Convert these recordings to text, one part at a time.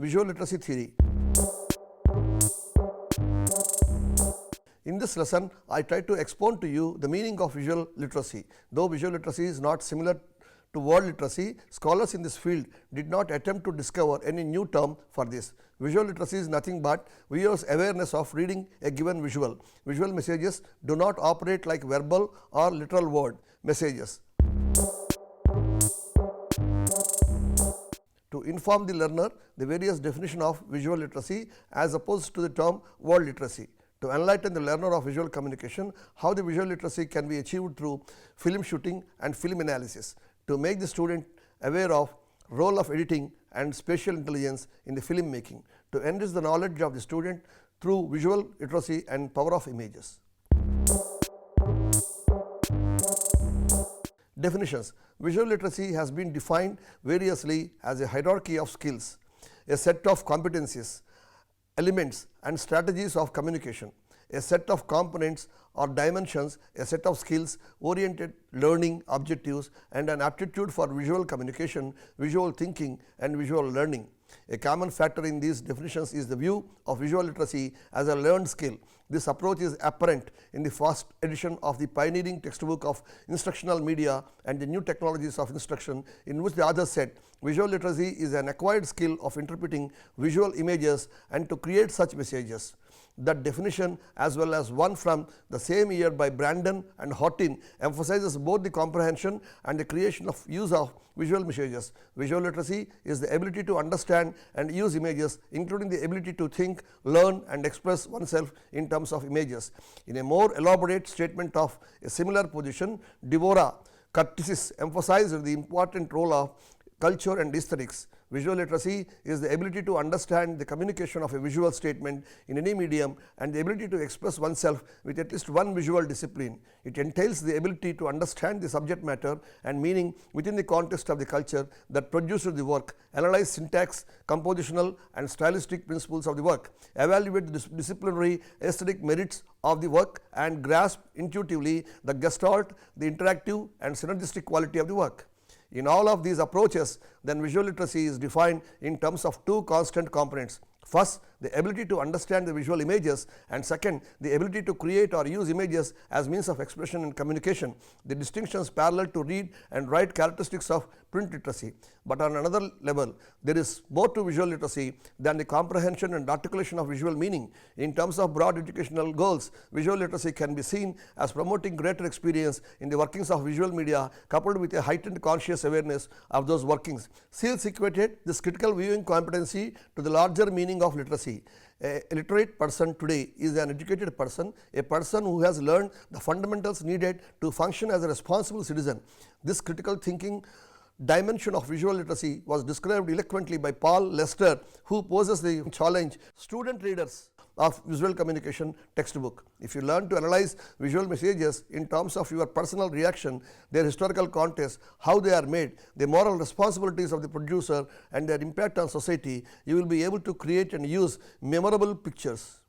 Visual literacy theory. In this lesson, I try to expound to you the meaning of visual literacy. Though visual literacy is not similar to word literacy, scholars in this field did not attempt to discover any new term for this. Visual literacy is nothing but viewers' awareness of reading a given visual. Visual messages do not operate like verbal or literal word messages. To inform the learner the various definition of visual literacy as opposed to the term word literacy. To enlighten the learner of visual communication, how the visual literacy can be achieved through film shooting and film analysis. To make the student aware of role of editing and spatial intelligence in the film making. To enrich the knowledge of the student through visual literacy and power of images. Definitions. Visual literacy has been defined variously as a hierarchy of skills, a set of competencies, elements and strategies of communication, a set of components or dimensions, a set of skills oriented learning objectives and an aptitude for visual communication, visual thinking and visual learning. A common factor in these definitions is the view of visual literacy as a learned skill. This approach is apparent in the first edition of the pioneering textbook of instructional media and the new technologies of instruction, in which the author said visual literacy is an acquired skill of interpreting visual images and to create such messages. That definition, as well as one from the same year by Brandon and Houghton, emphasizes both the comprehension and the creation of use of visual messages. Visual literacy is the ability to understand and use images, including the ability to think, learn and express oneself in terms of images. In a more elaborate statement of a similar position, Deborah Curtis emphasized the important role of culture and aesthetics. Visual literacy is the ability to understand the communication of a visual statement in any medium and the ability to express oneself with at least one visual discipline. It entails the ability to understand the subject matter and meaning within the context of the culture that produces the work, analyze syntax, compositional and stylistic principles of the work, evaluate the disciplinary aesthetic merits of the work and grasp intuitively the gestalt, the interactive and synergistic quality of the work. In all of these approaches, then visual literacy is defined in terms of two constant components. First, the ability to understand the visual images, and second, the ability to create or use images as means of expression and communication. The distinctions parallel to read and write characteristics of print literacy. But on another level, there is more to visual literacy than the comprehension and articulation of visual meaning. In terms of broad educational goals, visual literacy can be seen as promoting greater experience in the workings of visual media coupled with a heightened conscious awareness of those workings. Seals equated this critical viewing competency to the larger meaning of literacy. A literate person today is an educated person, a person who has learned the fundamentals needed to function as a responsible citizen. This critical thinking dimension of visual literacy was described eloquently by Paul Lester, who poses the challenge student readers of visual communication textbook. If you learn to analyze visual messages in terms of your personal reaction, their historical context, how they are made, the moral responsibilities of the producer and their impact on society, you will be able to create and use memorable pictures.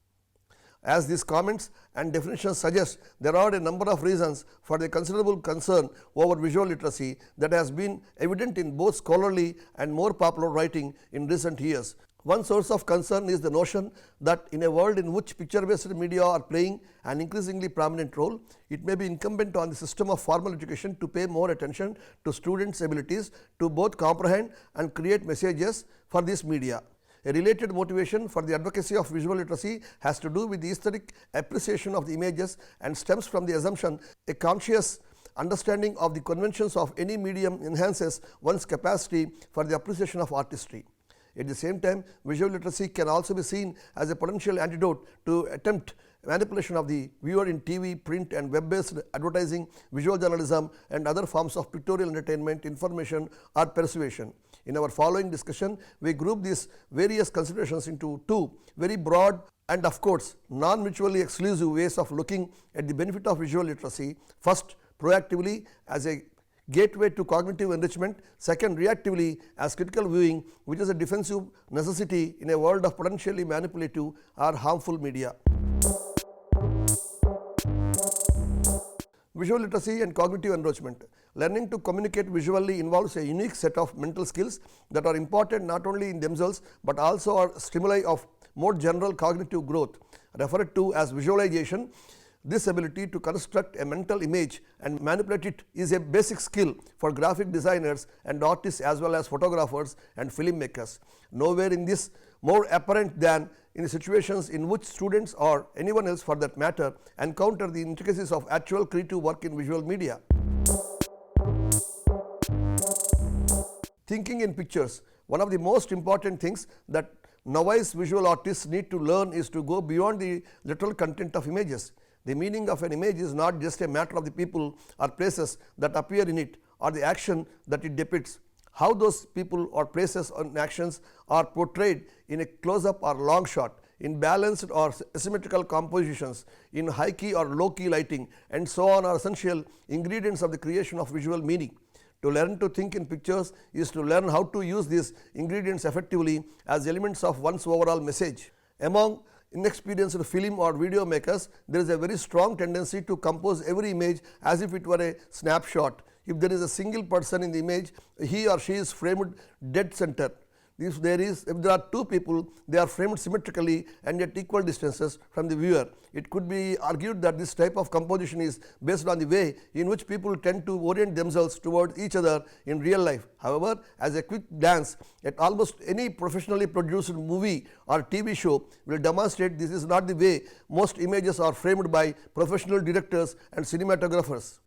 As these comments and definitions suggest, there are a number of reasons for the considerable concern over visual literacy that has been evident in both scholarly and more popular writing in recent years. One source of concern is the notion that in a world in which picture-based media are playing an increasingly prominent role, it may be incumbent on the system of formal education to pay more attention to students' abilities to both comprehend and create messages for this media. A related motivation for the advocacy of visual literacy has to do with the aesthetic appreciation of the images and stems from the assumption a conscious understanding of the conventions of any medium enhances one's capacity for the appreciation of artistry. At the same time, visual literacy can also be seen as a potential antidote to attempt manipulation of the viewer in TV, print and web-based advertising, visual journalism and other forms of pictorial entertainment, information or persuasion. In our following discussion, we group these various considerations into two very broad and of course non-mutually exclusive ways of looking at the benefit of visual literacy. First, proactively as a gateway to cognitive enrichment, second reactively as critical viewing, which is a defensive necessity in a world of potentially manipulative or harmful media. Visual literacy and cognitive enrichment. Learning to communicate visually involves a unique set of mental skills that are important not only in themselves but also are stimuli of more general cognitive growth, referred to as visualization. This ability to construct a mental image and manipulate it is a basic skill for graphic designers and artists as well as photographers and filmmakers. Nowhere in this more apparent than in situations in which students or anyone else for that matter encounter the intricacies of actual creative work in visual media. Thinking in pictures. One of the most important things that novice visual artists need to learn is to go beyond the literal content of images. The meaning of an image is not just a matter of the people or places that appear in it or the action that it depicts. How those people or places and actions are portrayed in a close-up or long shot, in balanced or asymmetrical compositions, in high key or low key lighting, and so on are essential ingredients of the creation of visual meaning. To learn to think in pictures is to learn how to use these ingredients effectively as elements of one's overall message. Among inexperienced film or video makers, there is a very strong tendency to compose every image as if it were a snapshot. If there is a single person in the image, he or she is framed dead center. If there are two people, they are framed symmetrically and at equal distances from the viewer. It could be argued that this type of composition is based on the way in which people tend to orient themselves towards each other in real life. However, as a quick glance at almost any professionally produced movie or TV show will demonstrate this is not the way most images are framed by professional directors and cinematographers.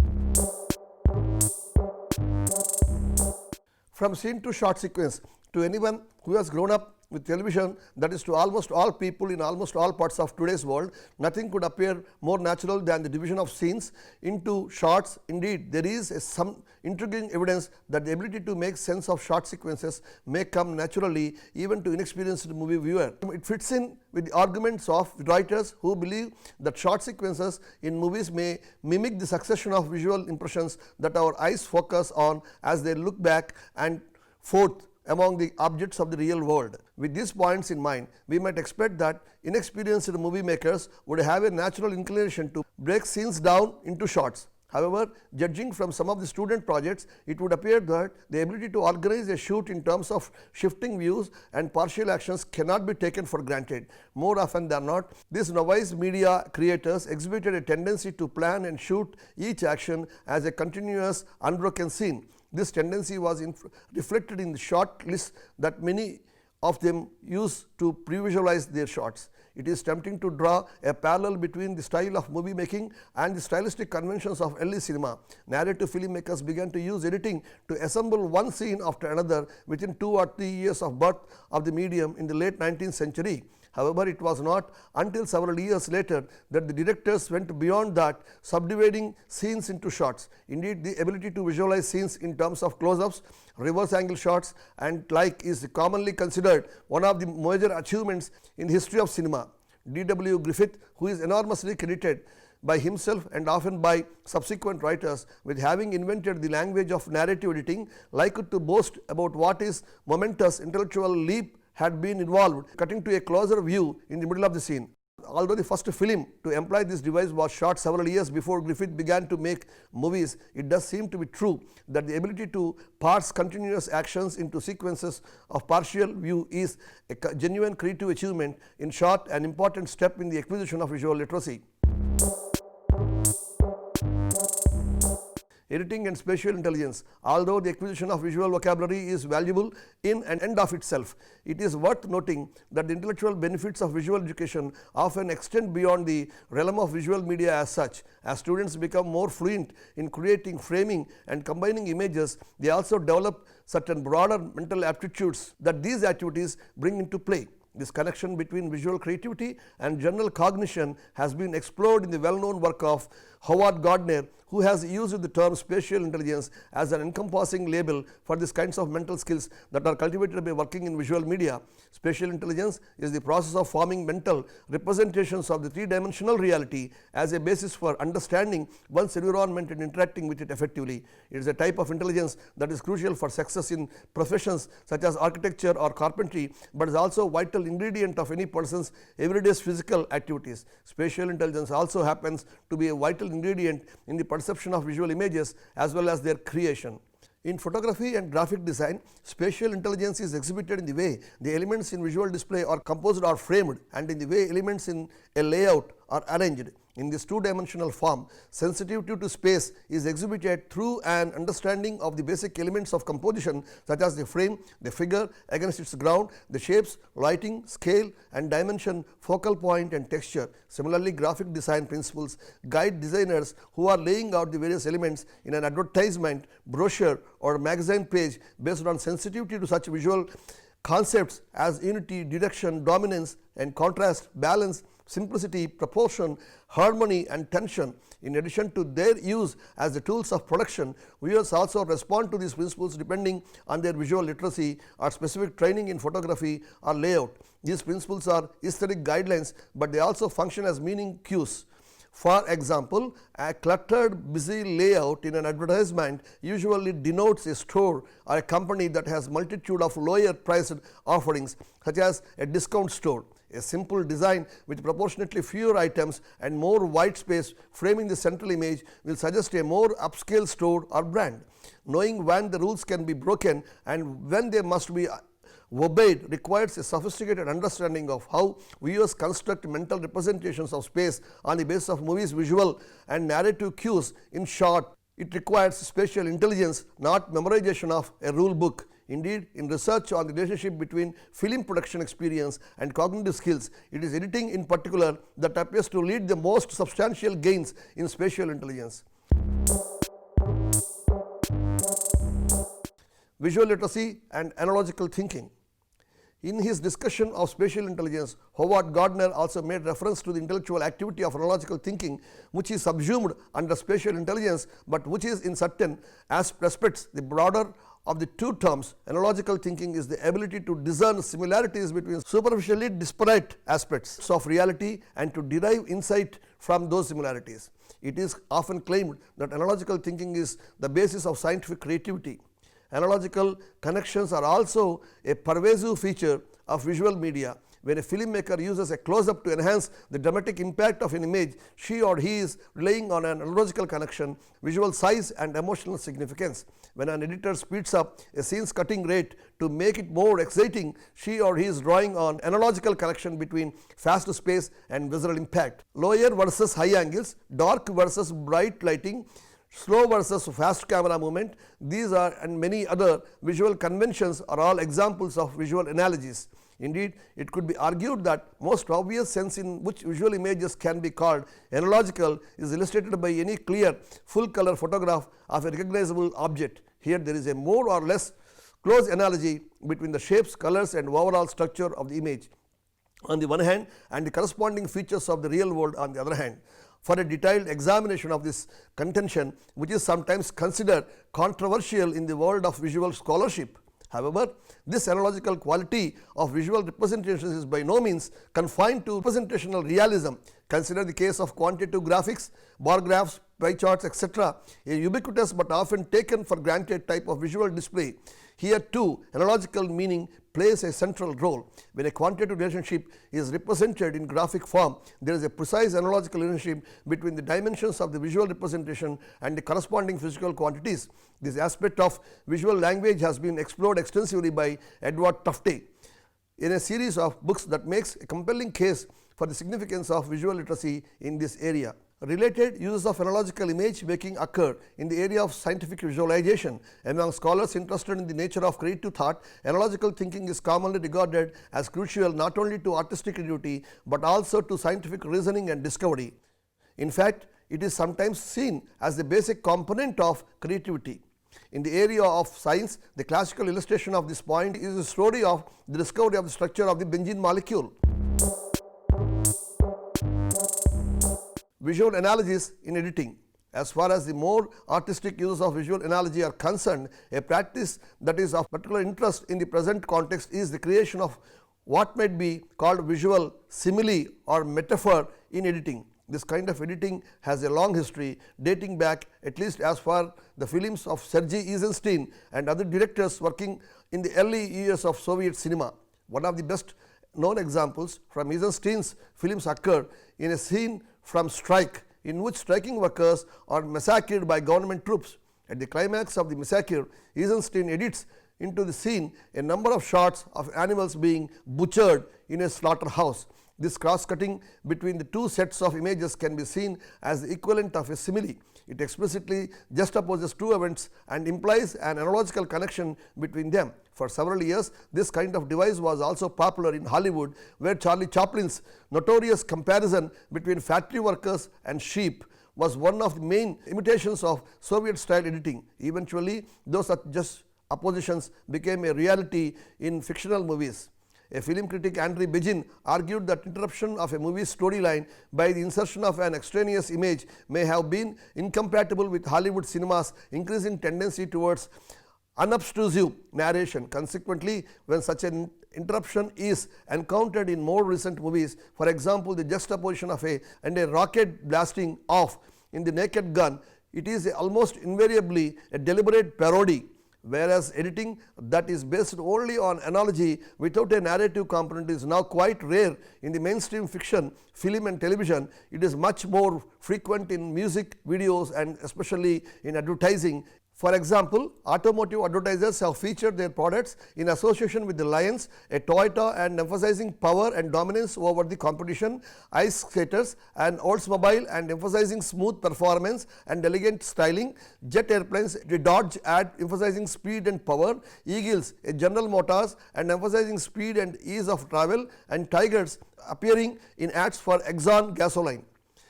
From scene to short sequence. To anyone who has grown up with television, that is to almost all people in almost all parts of today's world, nothing could appear more natural than the division of scenes into shots. Indeed, there is some intriguing evidence that the ability to make sense of short sequences may come naturally even to inexperienced movie viewer. It fits in with the arguments of writers who believe that short sequences in movies may mimic the succession of visual impressions that our eyes focus on as they look back and forth among the objects of the real world. With these points in mind, we might expect that inexperienced movie makers would have a natural inclination to break scenes down into shots. However, judging from some of the student projects, it would appear that the ability to organize a shoot in terms of shifting views and partial actions cannot be taken for granted. More often than not, these novice media creators exhibited a tendency to plan and shoot each action as a continuous, unbroken scene. This tendency was reflected in the shot lists that many of them use to pre-visualize their shots. It is tempting to draw a parallel between the style of movie making and the stylistic conventions of early cinema. Narrative filmmakers began to use editing to assemble one scene after another within 2 or 3 years of birth of the medium in the late 19th century. However, it was not until several years later that the directors went beyond that, subdividing scenes into shots. Indeed, the ability to visualize scenes in terms of close-ups, reverse angle shots and like is commonly considered one of the major achievements in the history of cinema. D.W. Griffith, who is enormously credited by himself and often by subsequent writers with having invented the language of narrative editing, liked to boast about what his momentous intellectual leap had been involved, cutting to a closer view in the middle of the scene. Although the first film to employ this device was shot several years before Griffith began to make movies, it does seem to be true that the ability to parse continuous actions into sequences of partial view is a genuine creative achievement, in short an important step in the acquisition of visual literacy. Editing and spatial intelligence. Although the acquisition of visual vocabulary is valuable in and of itself, it is worth noting that the intellectual benefits of visual education often extend beyond the realm of visual media as such. As students become more fluent in creating, framing and combining images, they also develop certain broader mental aptitudes that these activities bring into play. This connection between visual creativity and general cognition has been explored in the well-known work of Howard Gardner, who has used the term spatial intelligence as an encompassing label for these kinds of mental skills that are cultivated by working in visual media. Spatial intelligence is the process of forming mental representations of the three-dimensional reality as a basis for understanding one's environment and interacting with it effectively. It is a type of intelligence that is crucial for success in professions such as architecture or carpentry, but is also a vital ingredient of any person's everyday physical activities. Spatial intelligence also happens to be a vital ingredient in the perception of visual images as well as their creation. In photography and graphic design, spatial intelligence is exhibited in the way the elements in visual display are composed or framed, and in the way elements in a layout are arranged. In this two-dimensional form, sensitivity to space is exhibited through an understanding of the basic elements of composition such as the frame, the figure against its ground, the shapes, lighting, scale and dimension, focal point and texture. Similarly, graphic design principles guide designers who are laying out the various elements in an advertisement, brochure or magazine page based on sensitivity to such visual concepts as unity, direction, dominance and contrast, balance, simplicity, proportion, harmony and tension. In addition to their use as the tools of production, viewers also respond to these principles depending on their visual literacy or specific training in photography or layout. These principles are aesthetic guidelines, but they also function as meaning cues. For example, a cluttered, busy layout in an advertisement usually denotes a store or a company that has multitude of lower priced offerings, such as a discount store. A simple design with proportionately fewer items and more white space framing the central image will suggest a more upscale store or brand. Knowing when the rules can be broken and when they must be obeyed requires a sophisticated understanding of how viewers construct mental representations of space on the basis of movies' visual and narrative cues. In short, it requires spatial intelligence, not memorization of a rule book. Indeed, in research on the relationship between film production experience and cognitive skills, it is editing in particular that appears to lead the most substantial gains in spatial intelligence. Visual literacy and analogical thinking. In his discussion of spatial intelligence, Howard Gardner also made reference to the intellectual activity of analogical thinking, which is subsumed under spatial intelligence, but which is in certain aspects the broader of the two terms. Analogical thinking is the ability to discern similarities between superficially disparate aspects of reality and to derive insight from those similarities. It is often claimed that analogical thinking is the basis of scientific creativity. Analogical connections are also a pervasive feature of visual media. When a filmmaker uses a close-up to enhance the dramatic impact of an image, she or he is relying on an analogical connection, visual size and emotional significance. When an editor speeds up a scene's cutting rate to make it more exciting, she or he is drawing on analogical connection between fast space and visual impact. Lower versus high angles, dark versus bright lighting, slow versus fast camera movement, these are and many other visual conventions are all examples of visual analogies. Indeed, it could be argued that most obvious sense in which visual images can be called analogical is illustrated by any clear full color photograph of a recognizable object. Here there is a more or less close analogy between the shapes, colors and overall structure of the image on the one hand and the corresponding features of the real world on the other hand. For a detailed examination of this contention, which is sometimes considered controversial in the world of visual scholarship, however, this analogical quality of visual representations is by no means confined to representational realism. Consider the case of quantitative graphics, bar graphs, pie charts, etc., a ubiquitous but often taken for granted type of visual display. Here too, analogical meaning plays a central role. When a quantitative relationship is represented in graphic form, there is a precise analogical relationship between the dimensions of the visual representation and the corresponding physical quantities. This aspect of visual language has been explored extensively by Edward Tufte in a series of books that makes a compelling case for the significance of visual literacy in this area. Related uses of analogical image making occur in the area of scientific visualization. Among scholars interested in the nature of creative thought, analogical thinking is commonly regarded as crucial not only to artistic creativity but also to scientific reasoning and discovery. In fact, it is sometimes seen as the basic component of creativity. In the area of science, the classical illustration of this point is the story of the discovery of the structure of the benzene molecule. Visual analogies in editing. As far as the more artistic uses of visual analogy are concerned, a practice that is of particular interest in the present context is the creation of what might be called visual simile or metaphor in editing. This kind of editing has a long history dating back at least as far the films of Sergei Eisenstein and other directors working in the early years of Soviet cinema. One of the best known examples from Eisenstein's films occur in a scene from Strike, in which striking workers are massacred by government troops. At the climax of the massacre, Eisenstein edits into the scene a number of shots of animals being butchered in a slaughterhouse. This cross-cutting between the two sets of images can be seen as the equivalent of a simile. It explicitly juxtaposes two events and implies an analogical connection between them. For several years, this kind of device was also popular in Hollywood, where Charlie Chaplin's notorious comparison between factory workers and sheep was one of the main imitations of Soviet-style editing. Eventually, those just oppositions became a reality in fictional movies. A film critic, Andrei Begin, argued that interruption of a movie's storyline by the insertion of an extraneous image may have been incompatible with Hollywood cinema's increasing tendency towards unobtrusive narration. Consequently, when such an interruption is encountered in more recent movies, for example, the juxtaposition of a rocket blasting off in The Naked Gun, it is almost invariably a deliberate parody. Whereas editing that is based only on analogy without a narrative component is now quite rare in the mainstream fiction, film and television. It is much more frequent in music videos and especially in advertising. For example, automotive advertisers have featured their products in association with the Lions, a Toyota, and emphasizing power and dominance over the competition, ice skaters and Oldsmobile and emphasizing smooth performance and elegant styling, jet airplanes, the Dodge ad emphasizing speed and power, Eagles, a General Motors and emphasizing speed and ease of travel, and Tigers appearing in ads for Exxon gasoline.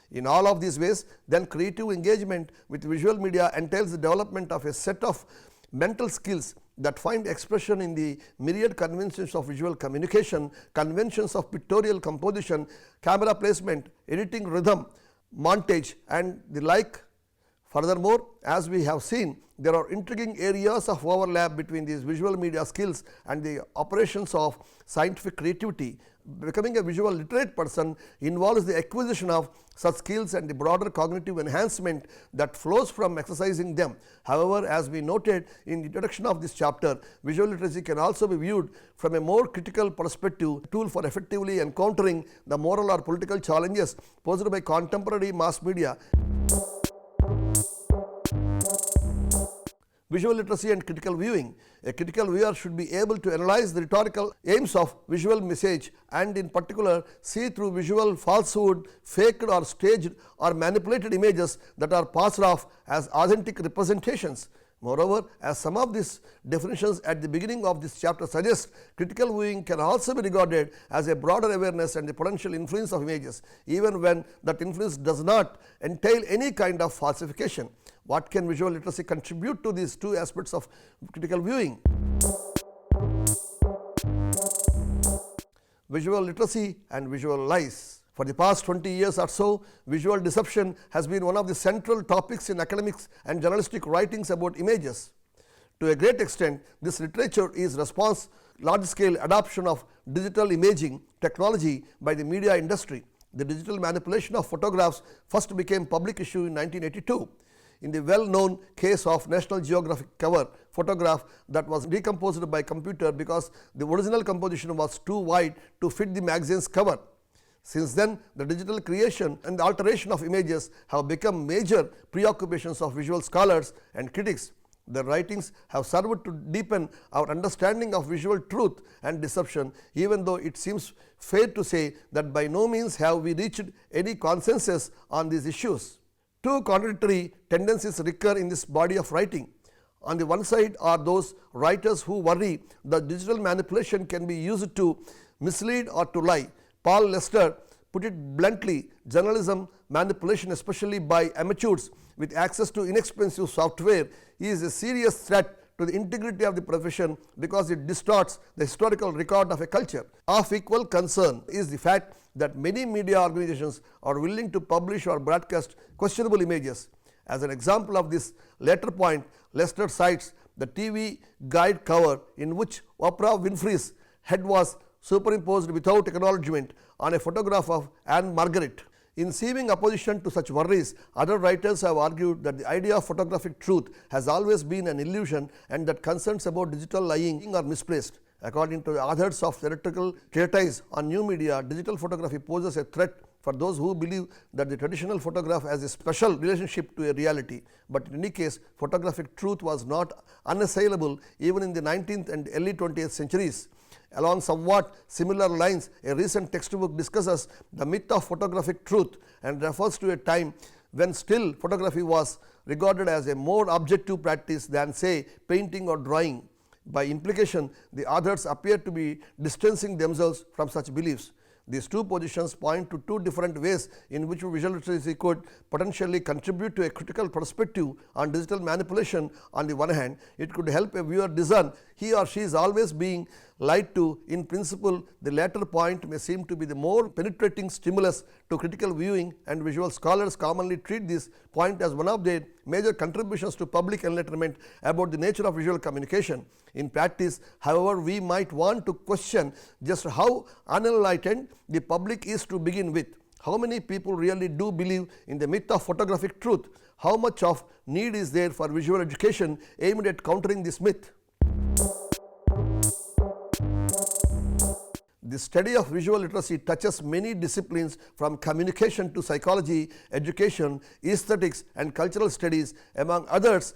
In all of these ways, then creative engagement with visual media entails the development of a set of mental skills that find expression in the myriad conventions of visual communication, conventions of pictorial composition, camera placement, editing, rhythm, montage and the like. Furthermore, as we have seen, there are intriguing areas of overlap between these visual media skills and the operations of scientific creativity. Becoming a visual literate person involves the acquisition of such skills and the broader cognitive enhancement that flows from exercising them. However, as we noted in the introduction of this chapter, visual literacy can also be viewed from a more critical perspective, a tool for effectively encountering the moral or political challenges posed by contemporary mass media. Visual literacy and critical viewing. A critical viewer should be able to analyze the rhetorical aims of visual message and in particular see through visual falsehood, faked or staged or manipulated images that are passed off as authentic representations. Moreover, as some of these definitions at the beginning of this chapter suggest, critical viewing can also be regarded as a broader awareness and the potential influence of images, even when that influence does not entail any kind of falsification. What can visual literacy contribute to these two aspects of critical viewing? Visual literacy and visual lies. For the past 20 years or so, visual deception has been one of the central topics in academics and journalistic writings about images. To a great extent, this literature is response large-scale adoption of digital imaging technology by the media industry. The digital manipulation of photographs first became public issue in 1982. In the well-known case of National Geographic cover photograph that was decomposed by computer because the original composition was too wide to fit the magazine's cover. Since then, the digital creation and the alteration of images have become major preoccupations of visual scholars and critics. Their writings have served to deepen our understanding of visual truth and deception, even though it seems fair to say that by no means have we reached any consensus on these issues. Two contradictory tendencies recur in this body of writing. On the one side are those writers who worry that digital manipulation can be used to mislead or to lie. Paul Lester put it bluntly, journalism manipulation, especially by amateurs with access to inexpensive software, is a serious threat to the integrity of the profession because it distorts the historical record of a culture. Of equal concern is the fact that many media organizations are willing to publish or broadcast questionable images. As an example of this latter point, Lester cites the TV Guide cover in which Oprah Winfrey's head was superimposed without acknowledgement on a photograph of Anne Margaret. In seeming opposition to such worries, other writers have argued that the idea of photographic truth has always been an illusion and that concerns about digital lying are misplaced. According to the authors of theoretical treatise on new media, digital photography poses a threat for those who believe that the traditional photograph has a special relationship to a reality, but in any case photographic truth was not unassailable even in the 19th and early 20th centuries. Along somewhat similar lines, a recent textbook discusses the myth of photographic truth and refers to a time when still photography was regarded as a more objective practice than, say, painting or drawing. By implication, the authors appear to be distancing themselves from such beliefs. These two positions point to two different ways in which visual literacy could potentially contribute to a critical perspective on digital manipulation. On the one hand, it could help a viewer discern he or she is always being lied to. In principle, the latter point may seem to be the more penetrating stimulus to critical viewing, and visual scholars commonly treat this point as one of their major contributions to public enlightenment about the nature of visual communication. In practice, however, we might want to question just how unenlightened the public is to begin with. How many people really do believe in the myth of photographic truth? How much of need is there for visual education aimed at countering this myth? The study of visual literacy touches many disciplines from communication to psychology, education, aesthetics and cultural studies, among others.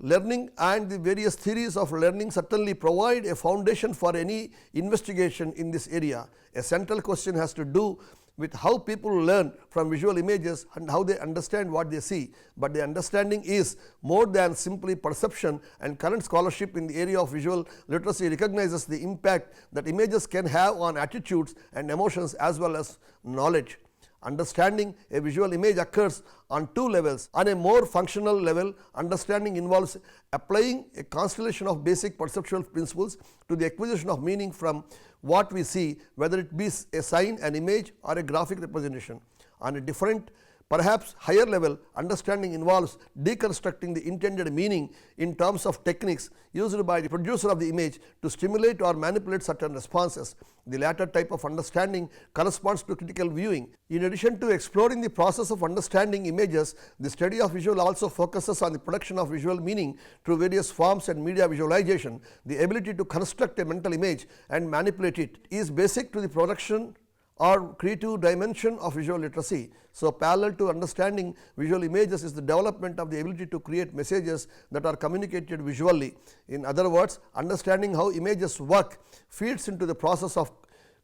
Learning and the various theories of learning certainly provide a foundation for any investigation in this area. A central question has to do with how people learn from visual images and how they understand what they see, but the understanding is more than simply perception, and current scholarship in the area of visual literacy recognizes the impact that images can have on attitudes and emotions as well as knowledge. Understanding a visual image occurs on two levels. On a more functional level, understanding involves applying a constellation of basic perceptual principles to the acquisition of meaning from what we see, whether it be a sign, an image or a graphic representation. On a different, perhaps higher level, understanding involves deconstructing the intended meaning in terms of techniques used by the producer of the image to stimulate or manipulate certain responses. The latter type of understanding corresponds to critical viewing. In addition to exploring the process of understanding images, the study of visual also focuses on the production of visual meaning through various forms and media visualization. The ability to construct a mental image and manipulate it is basic to the production or creative dimension of visual literacy. So, parallel to understanding visual images is the development of the ability to create messages that are communicated visually. In other words, understanding how images work feeds into the process of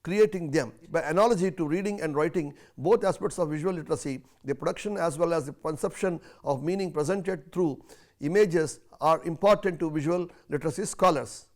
creating them. By analogy to reading and writing, both aspects of visual literacy, the production as well as the conception of meaning presented through images, are important to visual literacy scholars.